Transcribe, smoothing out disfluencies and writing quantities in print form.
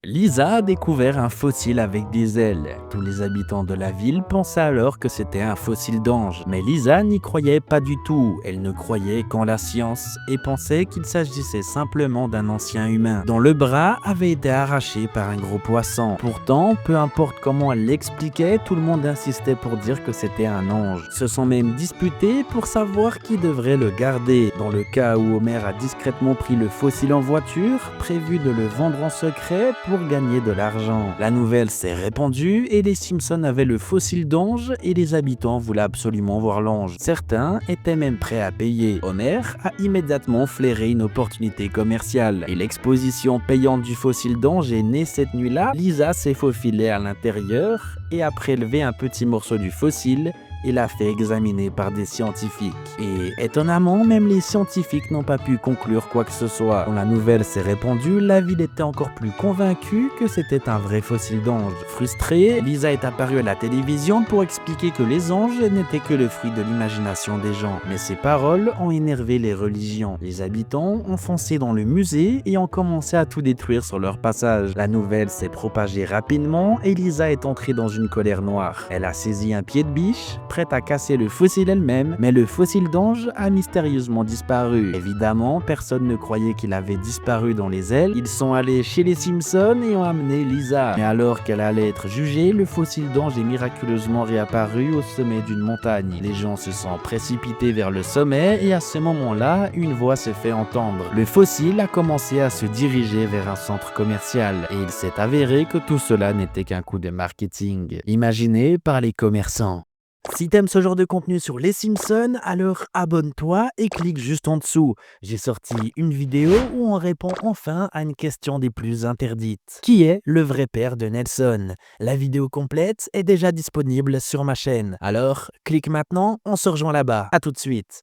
Lisa a découvert un fossile avec des ailes. Tous les habitants de la ville pensaient alors que c'était un fossile d'ange. Mais Lisa n'y croyait pas du tout. Elle ne croyait qu'en la science et pensait qu'il s'agissait simplement d'un ancien humain, dont le bras avait été arraché par un gros poisson. Pourtant, peu importe comment elle l'expliquait, tout le monde insistait pour dire que c'était un ange. Se sont même disputés pour savoir qui devrait le garder. Dans le cas où Homer a discrètement pris le fossile en voiture, prévu de le vendre en secret pour gagner de l'argent. La nouvelle s'est répandue et les Simpsons avaient le fossile d'ange et les habitants voulaient absolument voir l'ange. Certains étaient même prêts à payer. Homer a immédiatement flairé une opportunité commerciale et l'exposition payante du fossile d'ange est née cette nuit-là. Lisa s'est faufilée à l'intérieur et a prélevé un petit morceau du fossile et l'a fait examiner par des scientifiques. Et étonnamment, même les scientifiques n'ont pas pu conclure quoi que ce soit. Quand la nouvelle s'est répandue, la ville était encore plus convaincue que c'était un vrai fossile d'ange. Frustrée, Lisa est apparue à la télévision pour expliquer que les anges n'étaient que le fruit de l'imagination des gens. Mais ses paroles ont énervé les religions. Les habitants ont foncé dans le musée et ont commencé à tout détruire sur leur passage. La nouvelle s'est propagée rapidement et Lisa est entrée dans une colère noire. Elle a saisi un pied de biche, prête à casser le fossile elle-même, mais le fossile d'ange a mystérieusement disparu. Évidemment, personne ne croyait qu'il avait disparu dans les ailes. Ils sont allés chez les Simpsons et ont amené Lisa. Mais alors qu'elle allait être jugée, le fossile d'ange est miraculeusement réapparu au sommet d'une montagne. Les gens se sont précipités vers le sommet et à ce moment-là, une voix se fait entendre. Le fossile a commencé à se diriger vers un centre commercial et il s'est avéré que tout cela n'était qu'un coup de marketing, imaginé par les commerçants. Si t'aimes ce genre de contenu sur les Simpsons, alors abonne-toi et clique juste en dessous. J'ai sorti une vidéo où on répond enfin à une question des plus interdites. Qui est le vrai père de Nelson? La vidéo complète est déjà disponible sur ma chaîne. Alors, clique maintenant, on se rejoint là-bas. À tout de suite.